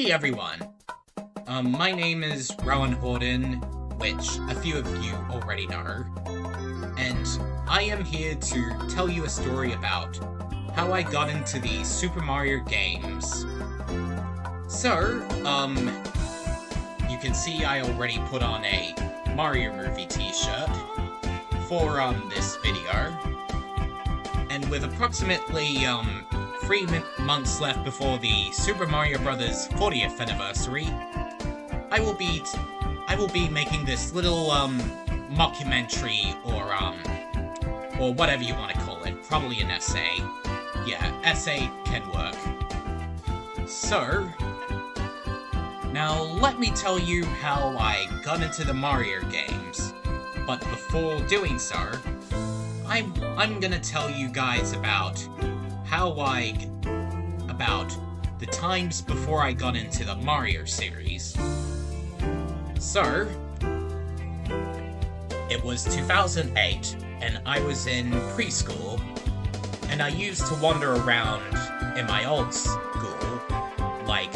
Hey everyone! My name is Rowan Horden, which a few of you already know, and I am here to tell you a story about how I got into the Super Mario games. So, you can see I already put on a Mario movie t-shirt for, this video, and with approximately, 3 months left before the Super Mario Bros. 40th anniversary, I will be making this little, mockumentary, or whatever you want to call it. Probably an essay. Yeah, essay can work. So, now let me tell you how I got into the Mario games. But before doing so, I'm gonna tell you guys about about the times before I got into the Mario series. So, it was 2008, and I was in preschool, and I used to wander around in my old school, like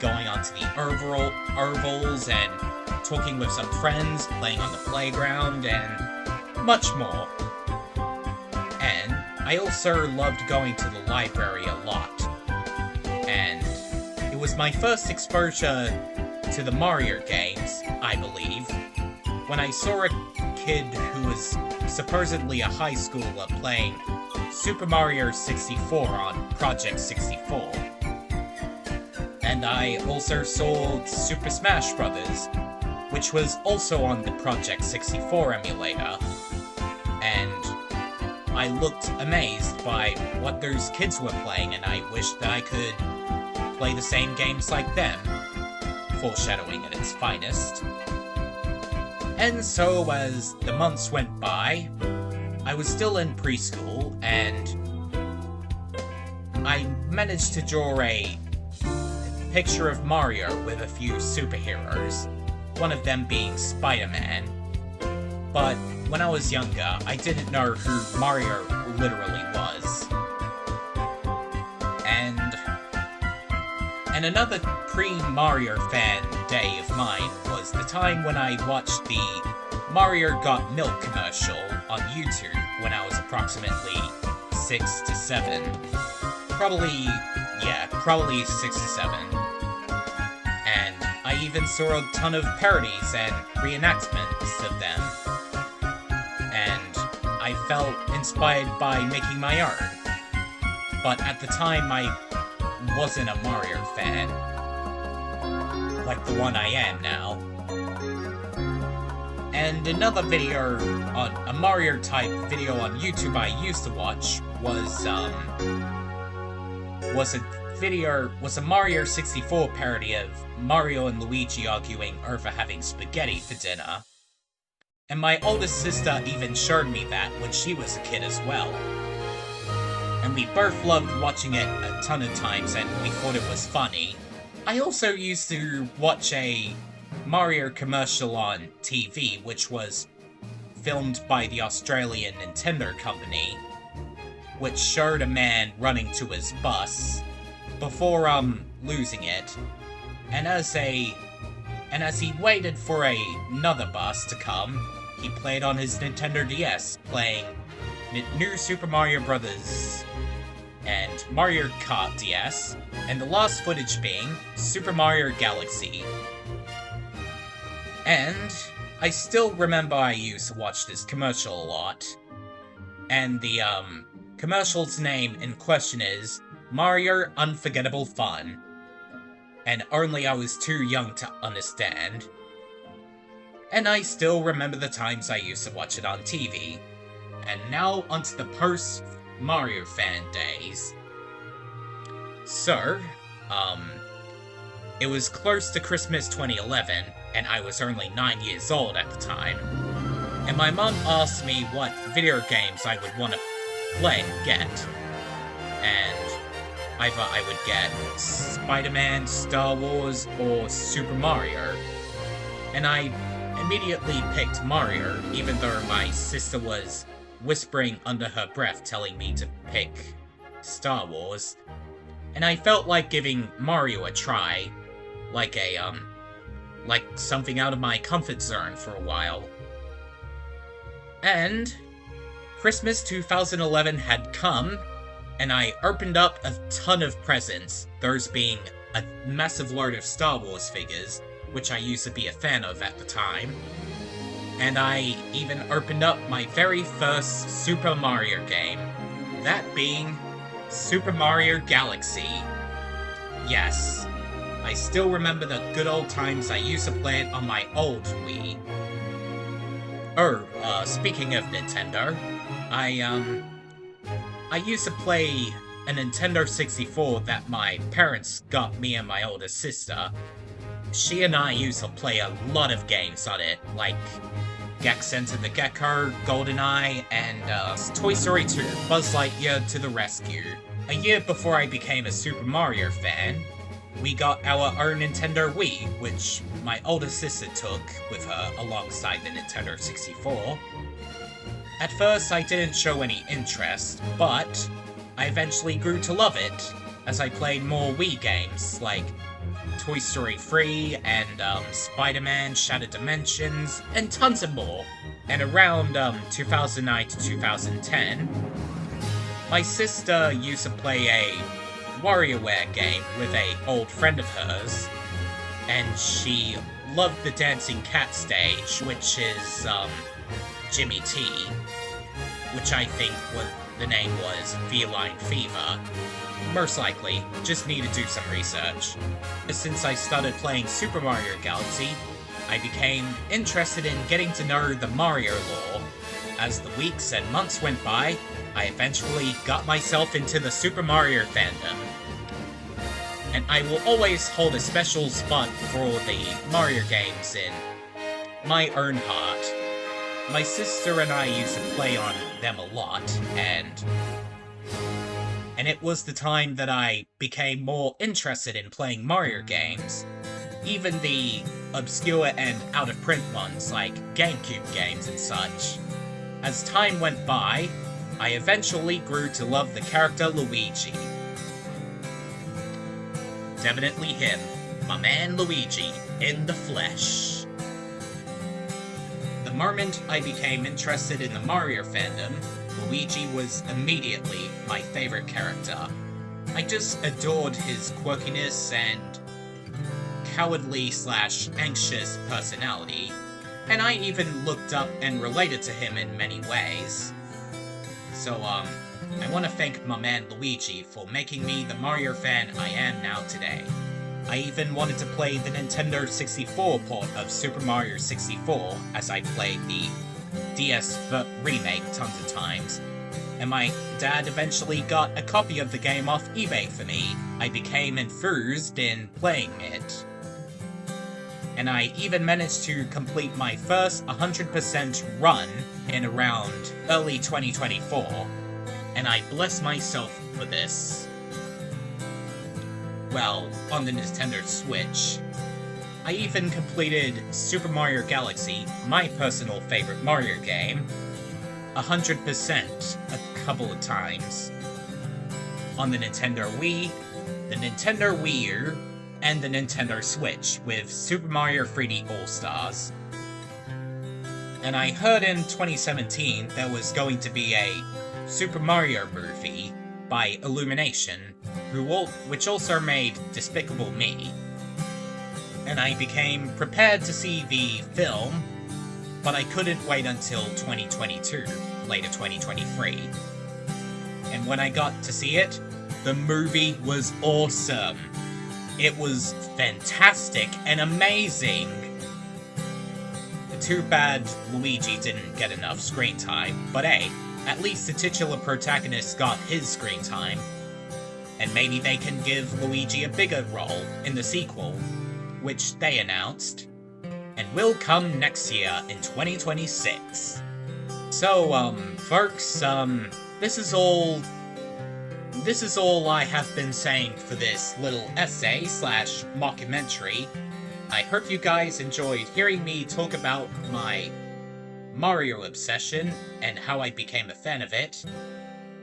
going onto the ovals and talking with some friends, playing on the playground, and much more. And I also loved going to the library a lot. And it was my first exposure to the Mario games, I believe, when I saw a kid who was supposedly a high schooler playing Super Mario 64 on Project 64. And I also saw Super Smash Bros., which was also on the Project 64 emulator, and I looked amazed by what those kids were playing, and I wished that I could play the same games like them. Foreshadowing at its finest. And so, as the months went by, I was still in preschool, and I managed to draw a picture of Mario with a few superheroes, one of them being Spider-Man. But when I was younger, I didn't know who Mario literally was. And another pre-Mario fan day of mine was the time when I watched the Mario Got Milk commercial on YouTube when I was approximately 6 to 7. Probably 6 to 7. And I even saw a ton of parodies and reenactments of them. And I felt inspired by making my own. But at the time, I wasn't a Mario fan, like the one I am now. And another video on a Mario type video on YouTube I used to watch was a Mario 64 parody of Mario and Luigi arguing over having spaghetti for dinner. And my oldest sister even showed me that when she was a kid as well. And we both loved watching it a ton of times, and we thought it was funny. I also used to watch a Mario commercial on TV, which was filmed by the Australian Nintendo company, which showed a man running to his bus before, losing it. And as he waited for another bus to come, he played on his Nintendo DS, playing New Super Mario Bros. And Mario Kart DS, and the last footage being Super Mario Galaxy. And I still remember I used to watch this commercial a lot. And the, commercial's name in question is Mario Unforgettable Fun. And only I was too young to understand. And I still remember the times I used to watch it on TV. And now onto the post-Mario fan days. So, it was close to Christmas 2011, and I was only 9 years old at the time. And my mum asked me what video games I would want to get. And I thought I would get Spider-Man, Star Wars, or Super Mario. And I immediately picked Mario, even though my sister was whispering under her breath telling me to pick Star Wars. And I felt like giving Mario a try, like like something out of my comfort zone for a while. And Christmas 2011 had come, and I opened up a ton of presents, those being a massive load of Star Wars figures, which I used to be a fan of at the time. And I even opened up my very first Super Mario game, that being Super Mario Galaxy. Yes, I still remember the good old times I used to play it on my old Wii. Speaking of Nintendo, I used to play a Nintendo 64 that my parents got me and my older sister. She and I used to play a lot of games on it, like Gex Enter the Gecko, GoldenEye, and Toy Story 2, Buzz Lightyear to the Rescue. A year before I became a Super Mario fan, we got our own Nintendo Wii, which my older sister took with her alongside the Nintendo 64. At first, I didn't show any interest, but I eventually grew to love it as I played more Wii games, like Toy Story 3 and Spider-Man Shattered Dimensions, and tons of more. And around 2009 to 2010, my sister used to play a WarioWare game with an old friend of hers, and she loved the Dancing Cat stage, which is Jimmy T, which I think the name was Feline Fever. Most likely, just need to do some research. Since I started playing Super Mario Galaxy, I became interested in getting to know the Mario lore. As the weeks and months went by, I eventually got myself into the Super Mario fandom. And I will always hold a special spot for the Mario games in my own heart. My sister and I used to play on them a lot, and it was the time that I became more interested in playing Mario games, even the obscure and out-of-print ones like GameCube games and such. As time went by, I eventually grew to love the character Luigi. Definitely him, my man Luigi, in the flesh. The moment I became interested in the Mario fandom, Luigi was immediately my favorite character. I just adored his quirkiness and cowardly/anxious personality, and I even looked up and related to him in many ways. So, I want to thank my man Luigi for making me the Mario fan I am now today. I even wanted to play the Nintendo 64 port of Super Mario 64 as I played the DS remake tons of times, and my dad eventually got a copy of the game off eBay for me. I became enthused in playing it, and I even managed to complete my first 100% run in around early 2024, and I bless myself for this. Well, on the Nintendo Switch, I even completed Super Mario Galaxy, my personal favorite Mario game, 100% a couple of times. On the Nintendo Wii, the Nintendo Wii U, and the Nintendo Switch with Super Mario 3D All-Stars. And I heard in 2017 there was going to be a Super Mario movie by Illumination, which also made Despicable Me. And I became prepared to see the film, but I couldn't wait until 2022, later 2023. And when I got to see it, the movie was awesome. It was fantastic and amazing. Too bad Luigi didn't get enough screen time, but hey, at least the titular protagonist got his screen time. And maybe they can give Luigi a bigger role in the sequel, which they announced, and will come next year in 2026. So, folks, this is all I have been saying for this little essay/mockumentary. I hope you guys enjoyed hearing me talk about my Mario obsession and how I became a fan of it,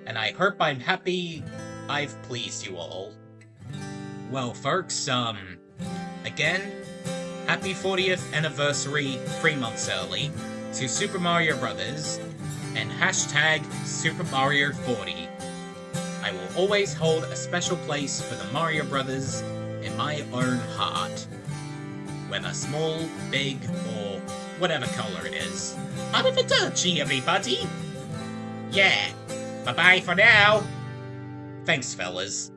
and I hope I'm happy I've pleased you all. Well, folks, Again, happy 40th anniversary 3 months early to Super Mario Brothers, and hashtag Super Mario 40. I will always hold a special place for the Mario Brothers in my own heart. Whether small, big, or whatever color it is. Arrivederci, everybody! Yeah, bye-bye for now! Thanks, fellas.